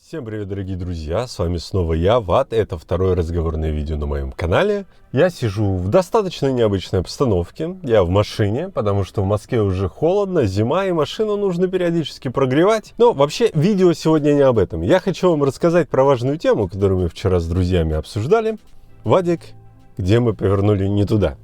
Всем привет, дорогие друзья, с вами снова я, Ват, это второе разговорное видео на моем канале. Я сижу в достаточно необычной обстановке, я в машине, потому что в Москве уже холодно, зима и машину нужно периодически прогревать. Но вообще видео сегодня не об этом, я хочу вам рассказать про важную тему, которую мы вчера с друзьями обсуждали. Вадик, где мы повернули не туда.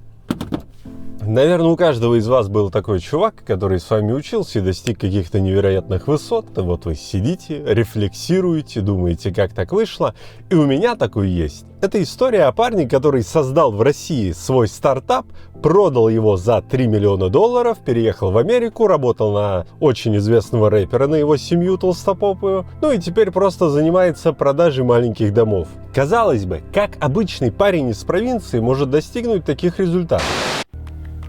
Наверное, у каждого из вас был такой чувак, который с вами учился и достиг каких-то невероятных высот. Вот вы сидите, рефлексируете, думаете, как так вышло. И у меня такой есть. Это история о парне, который создал в России свой стартап, продал его за $3 миллиона, переехал в Америку, работал на очень известного рэпера, на его семью толстопопую, ну и теперь просто занимается продажей маленьких домов. Казалось бы, как обычный парень из провинции может достигнуть таких результатов?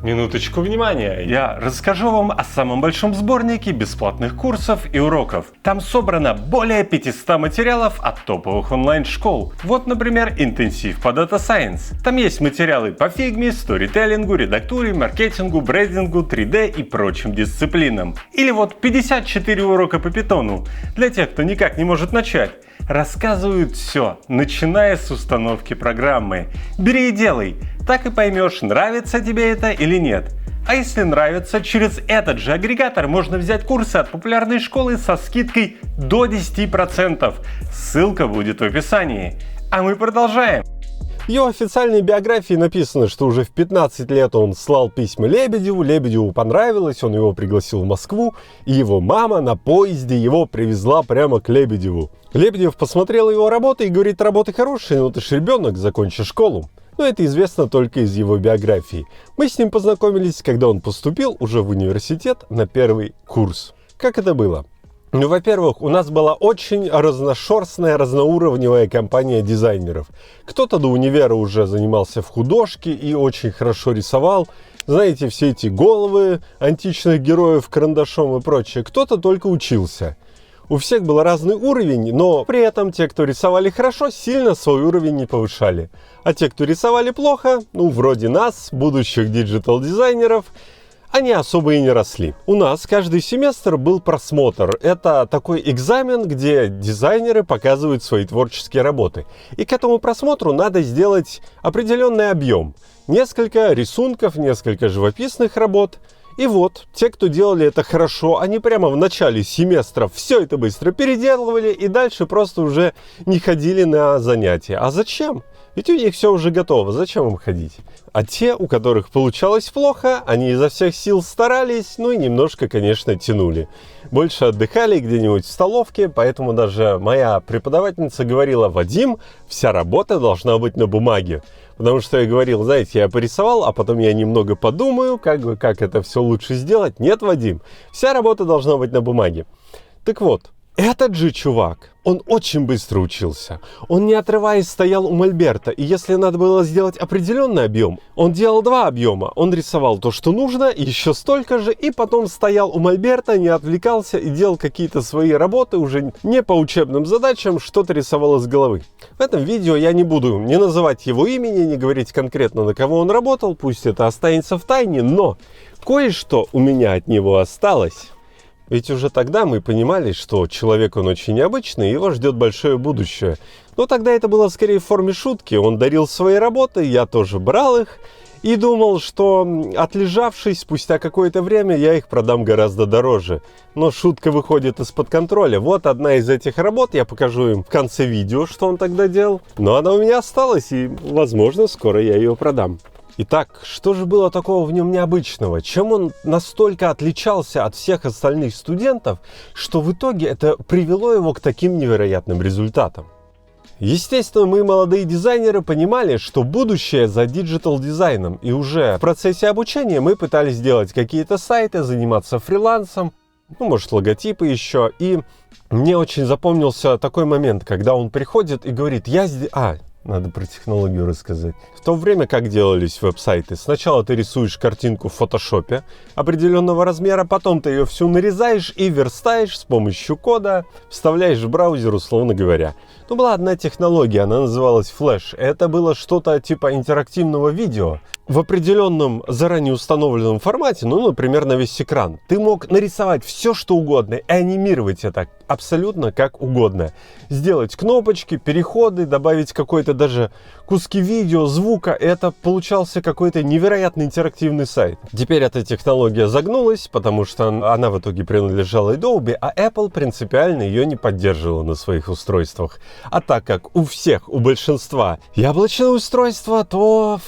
Минуточку внимания, я расскажу вам о самом большом сборнике бесплатных курсов и уроков. Там собрано более 500 материалов от топовых онлайн-школ. Вот, например, интенсив по Data Science. Там есть материалы по фигме, сторителлингу, редактуре, маркетингу, брендингу, 3D и прочим дисциплинам. Или вот 54 урока по питону. Для тех, кто никак не может начать. Рассказывают все, начиная с установки программы. Бери и делай, так и поймешь, нравится тебе это или нет. А если нравится, через этот же агрегатор можно взять курсы от популярной школы со скидкой до 10%. Ссылка будет в описании. А мы продолжаем. В его официальной биографии написано, что уже в 15 лет он слал письма Лебедеву, Лебедеву понравилось, он его пригласил в Москву, и его мама на поезде его привезла прямо к Лебедеву. Лебедев посмотрел его работу и говорит: работы хорошие, но ты ж ребенок, закончи школу. Но это известно только из его биографии. Мы с ним познакомились, когда он поступил уже в университет на первый курс. Как это было? Ну, во-первых, у нас была очень разношерстная, разноуровневая компания дизайнеров. Кто-то до универа уже занимался в художке и очень хорошо рисовал. Знаете, все эти головы античных героев карандашом и прочее. Кто-то только учился. У всех был разный уровень, но при этом те, кто рисовали хорошо, сильно свой уровень не повышали. А те, кто рисовали плохо, ну, вроде нас, будущих диджитал-дизайнеров, они особо и не росли. У нас каждый семестр был просмотр. Это такой экзамен, где дизайнеры показывают свои творческие работы. И к этому просмотру надо сделать определенный объем. Несколько рисунков, несколько живописных работ. И вот, те, кто делали это хорошо, они прямо в начале семестра все это быстро переделывали и дальше просто уже не ходили на занятия. А зачем? Ведь у них все уже готово, зачем им ходить? А те, у которых получалось плохо, они изо всех сил старались, ну и немножко, конечно, тянули. Больше отдыхали где-нибудь в столовке, поэтому даже моя преподавательница говорила: Вадим, вся работа должна быть на бумаге. Потому что я говорил: знаете, я порисовал, а потом я немного подумаю, как это все лучше сделать. Нет, Вадим, вся работа должна быть на бумаге. Так вот, этот же чувак, он очень быстро учился. Он, не отрываясь, стоял у мольберта. И если надо было сделать определенный объем, он делал два объема. Он рисовал то, что нужно, и еще столько же, и потом стоял у мольберта, не отвлекался и делал какие-то свои работы, уже не по учебным задачам, что-то рисовал из головы. В этом видео я не буду не называть его имени, не говорить конкретно, на кого он работал, пусть это останется в тайне, но кое-что у меня от него осталось. Ведь уже тогда мы понимали, что человек он очень необычный, и его ждет большое будущее. Но тогда это было скорее в форме шутки. Он дарил свои работы, я тоже брал их и думал, что, отлежавшись спустя какое-то время, я их продам гораздо дороже. Но шутка выходит из-под контроля. Вот одна из этих работ, я покажу им в конце видео, что он тогда делал. Но она у меня осталась, и, возможно, скоро я ее продам. Итак, что же было такого в нем необычного? Чем он настолько отличался от всех остальных студентов, что в итоге это привело его к таким невероятным результатам? Естественно, мы, молодые дизайнеры, понимали, что будущее за диджитал-дизайном. И уже в процессе обучения мы пытались делать какие-то сайты, заниматься фрилансом, ну, может, логотипы еще. И мне очень запомнился такой момент, когда он приходит и говорит: Надо про технологию рассказать. В то время как делались веб-сайты? Сначала ты рисуешь картинку в фотошопе определенного размера, потом ты ее всю нарезаешь и верстаешь с помощью кода, вставляешь в браузер, условно говоря. Ну, была одна технология, она называлась Flash. Это было что-то типа интерактивного видео в определенном заранее установленном формате, ну, например, на весь экран. Ты мог нарисовать все, что угодно, и анимировать это абсолютно как угодно. Сделать кнопочки, переходы, добавить какой-то даже куски видео, звука. Это получался какой-то невероятно интерактивный сайт. Теперь эта технология загнулась, потому что она в итоге принадлежала Adobe, а Apple принципиально ее не поддерживала на своих устройствах. А так как у всех, у большинства яблочное устройство, то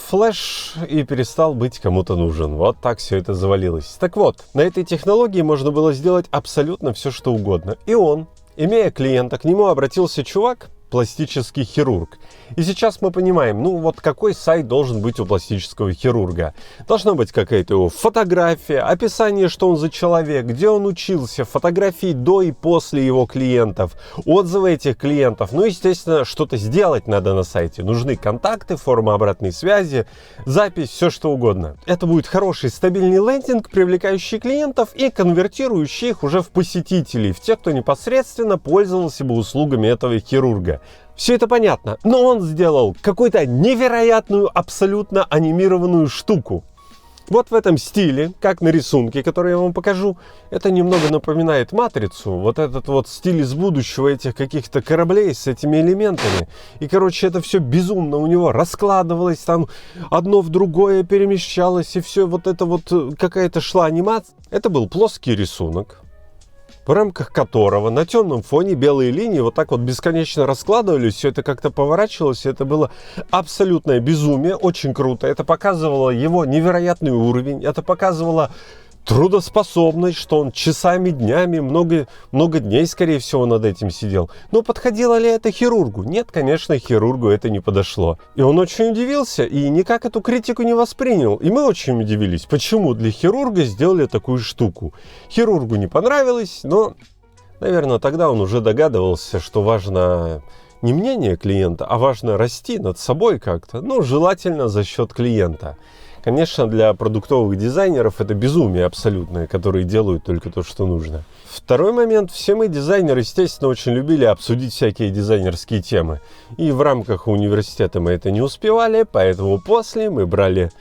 Флэш и перестал быть кому-то нужен. Вот так все это завалилось. Так вот, на этой технологии можно было сделать абсолютно все, что угодно. И он, имея клиента, к нему обратился чувак, пластический хирург. И сейчас мы понимаем, ну вот какой сайт должен быть у пластического хирурга. Должна быть какая-то его фотография, описание, что он за человек, где он учился, фотографии до и после его клиентов, отзывы этих клиентов. Ну, естественно, что-то сделать надо на сайте. Нужны контакты, форма обратной связи, запись, все что угодно. Это будет хороший стабильный лендинг, привлекающий клиентов и конвертирующий их уже в посетителей, в тех, кто непосредственно пользовался бы услугами этого хирурга. Все это понятно, но он сделал какую-то невероятную, абсолютно анимированную штуку. Вот в этом стиле, как на рисунке, который я вам покажу, это немного напоминает «Матрицу». Вот этот вот стиль из будущего этих каких-то кораблей с этими элементами. И, короче, это все безумно у него раскладывалось, там одно в другое перемещалось, и все вот это вот какая-то шла анимация. Это был плоский рисунок, в рамках которого на темном фоне белые линии вот так вот бесконечно раскладывались, все это как-то поворачивалось, это было абсолютное безумие, очень круто, это показывало его невероятный уровень, это показывало трудоспособность, что он часами, днями, много дней, скорее всего, над этим сидел. Но подходило ли это хирургу? Нет, конечно, хирургу это не подошло. И он очень удивился и никак эту критику не воспринял. И мы очень удивились, почему для хирурга сделали такую штуку. Хирургу не понравилось, но, наверное, тогда он уже догадывался, что важно не мнение клиента, а важно расти над собой как-то. Ну, желательно за счет клиента. Конечно, для продуктовых дизайнеров это безумие абсолютное, которые делают только то, что нужно. Второй момент. Все мы, дизайнеры, естественно, очень любили обсудить всякие дизайнерские темы. И в рамках университета мы это не успевали, поэтому после мы брали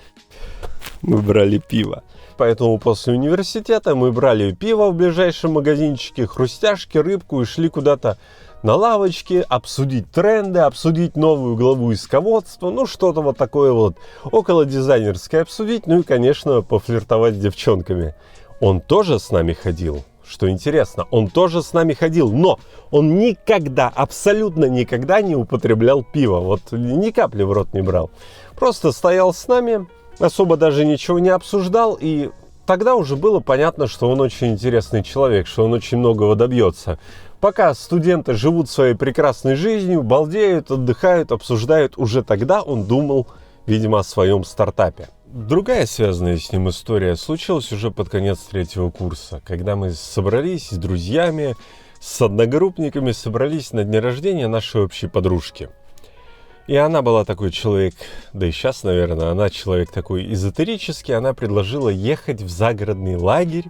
пиво. Поэтому после университета мы брали пиво в ближайшем магазинчике, хрустяшки, рыбку и шли куда-то на лавочке, обсудить тренды, обсудить новую главу исководства, ну что-то вот такое вот около дизайнерское обсудить, ну и, конечно, пофлиртовать с девчонками. Он тоже с нами ходил, что интересно, он тоже с нами ходил, но он никогда, абсолютно никогда не употреблял пиво, вот ни капли в рот не брал. Просто стоял с нами, особо даже ничего не обсуждал, и тогда уже было понятно, что он очень интересный человек, что он очень многого добьется. Пока студенты живут своей прекрасной жизнью, балдеют, отдыхают, обсуждают, уже тогда он думал, видимо, о своем стартапе. Другая связанная с ним история случилась уже под конец 3-го курса, когда мы собрались с друзьями, с одногруппниками, собрались на дне рождения нашей общей подружки. И она была такой человек, да и сейчас, наверное, она человек такой эзотерический, она предложила ехать в загородный лагерь.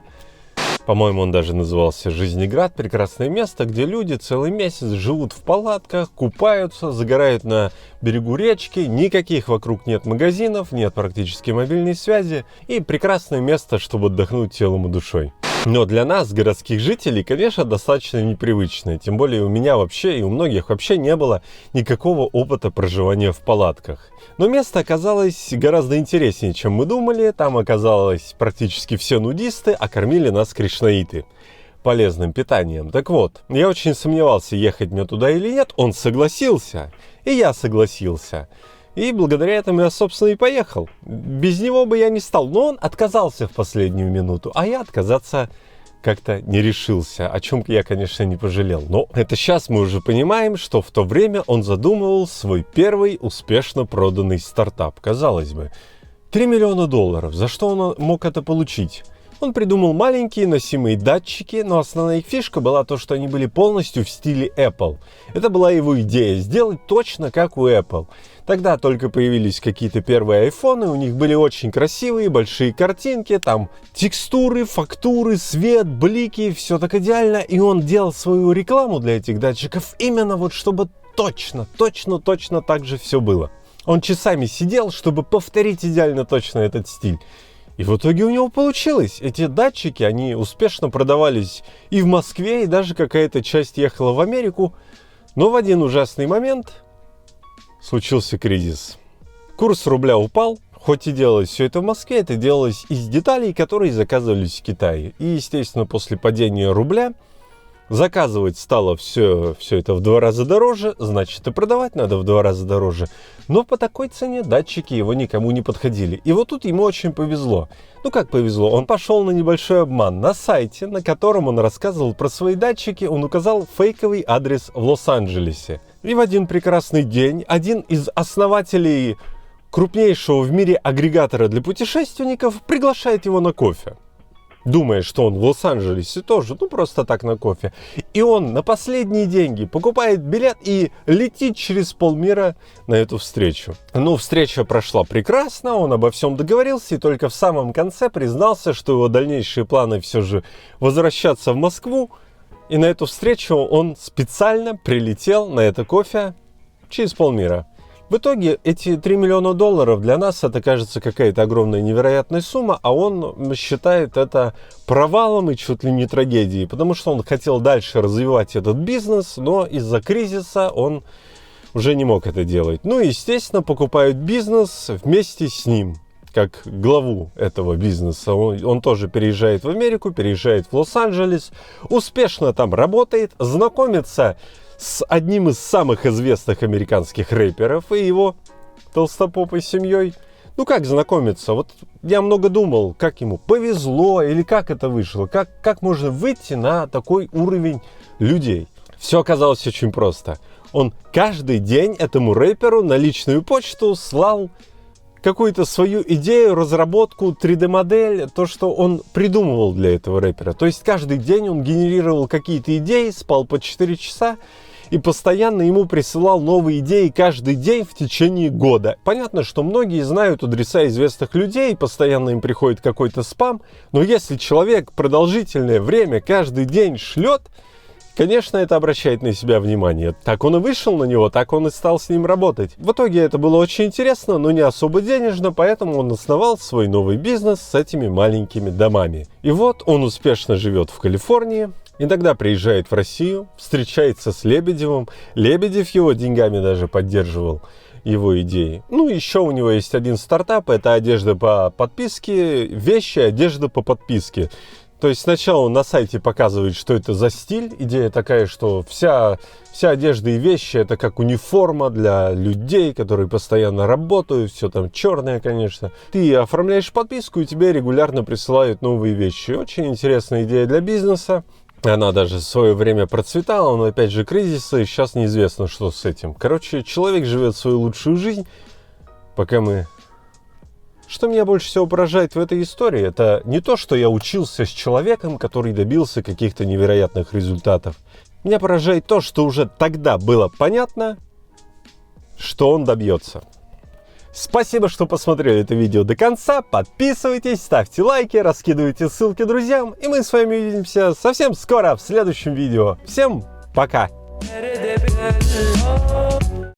По-моему, он даже назывался «Жизнеград». Прекрасное место, где люди целый месяц живут в палатках, купаются, загорают на берегу речки. Никаких вокруг нет магазинов, нет практически мобильной связи. И прекрасное место, чтобы отдохнуть телом и душой. Но для нас, городских жителей, конечно, достаточно непривычное. Тем более у меня вообще и у многих вообще не было никакого опыта проживания в палатках. Но место оказалось гораздо интереснее, чем мы думали. Там оказалось практически все нудисты, а кормили нас кришнаиты полезным питанием. Так вот, я очень сомневался, ехать мне туда или нет. Он согласился, и я согласился. И благодаря этому я, собственно, и поехал. Без него бы я не стал. Но он отказался в последнюю минуту, а я отказаться как-то не решился, о чем я, конечно, не пожалел. Но это сейчас мы уже понимаем, что в то время он задумывал свой первый успешно проданный стартап. Казалось бы, $3 миллиона. За что он мог это получить? Он придумал маленькие носимые датчики, но основная их фишка была то, что они были полностью в стиле Apple. Это была его идея — сделать точно как у Apple. Тогда только появились какие-то первые айфоны, у них были очень красивые большие картинки, там текстуры, фактуры, свет, блики, все так идеально. И он делал свою рекламу для этих датчиков именно вот чтобы точно так же все было. Он часами сидел, чтобы повторить идеально точно этот стиль. И в итоге у него получилось. Эти датчики, они успешно продавались и в Москве, и даже какая-то часть ехала в Америку. Но в один ужасный момент случился кризис. Курс рубля упал. Хоть и делалось все это в Москве, это делалось из деталей, которые заказывались в Китае. И, естественно, после падения рубля заказывать стало все это в 2 раза дороже, значит, и продавать надо в 2 раза дороже. Но по такой цене датчики его никому не подходили. И вот тут ему очень повезло. Ну как повезло? Он пошел на небольшой обман. На сайте, на котором он рассказывал про свои датчики, он указал фейковый адрес в Лос-Анджелесе. И в один прекрасный день один из основателей крупнейшего в мире агрегатора для путешественников приглашает его на кофе. Думая, что он в Лос-Анджелесе тоже, просто так на кофе. И он на последние деньги покупает билет и летит через полмира на эту встречу. Ну, встреча прошла прекрасно, он обо всем договорился и только в самом конце признался, что его дальнейшие планы все же возвращаться в Москву. И на эту встречу он специально прилетел на это кофе через полмира. В итоге эти $3 миллиона для нас это кажется какая-то огромная невероятная сумма, а он считает это провалом и чуть ли не трагедией, потому что он хотел дальше развивать этот бизнес, но из-за кризиса он уже не мог это делать. Ну и, естественно, покупают бизнес вместе с ним, как главу этого бизнеса. Он тоже переезжает в Америку, переезжает в Лос-Анджелес, успешно там работает, знакомится с одним из самых известных американских рэперов и его толстопопой семьей. Ну как знакомиться? Вот я много думал, как ему повезло или как это вышло, как можно выйти на такой уровень людей. Все оказалось очень просто. Он каждый день этому рэперу на личную почту слал какую-то свою идею, разработку, 3D-модель, то, что он придумывал для этого рэпера. То есть каждый день он генерировал какие-то идеи, спал по 4 часа и постоянно ему присылал новые идеи каждый день в течение года. Понятно, что многие знают адреса известных людей, постоянно им приходит какой-то спам, но если человек продолжительное время каждый день шлет, конечно, это обращает на себя внимание. Так он и вышел на него, так он и стал с ним работать. В итоге это было очень интересно, но не особо денежно, поэтому он основал свой новый бизнес с этими маленькими домами. И вот он успешно живет в Калифорнии, иногда приезжает в Россию, встречается с Лебедевым. Лебедев его деньгами даже поддерживал его идеи. Ну, еще у него есть один стартап, это одежда по подписке, вещи, одежда по подписке. То есть сначала он на сайте показывает, что это за стиль. Идея такая, что вся одежда и вещи — это как униформа для людей, которые постоянно работают. Все там черное, конечно. Ты оформляешь подписку, и тебе регулярно присылают новые вещи. Очень интересная идея для бизнеса. Она даже в свое время процветала, но опять же кризис, и сейчас неизвестно, что с этим. Короче, человек живет свою лучшую жизнь, пока мы... Что меня больше всего поражает в этой истории, это не то, что я учился с человеком, который добился каких-то невероятных результатов. Меня поражает то, что уже тогда было понятно, что он добьется. Спасибо, что посмотрели это видео до конца. Подписывайтесь, ставьте лайки, раскидывайте ссылки друзьям. И мы с вами увидимся совсем скоро в следующем видео. Всем пока!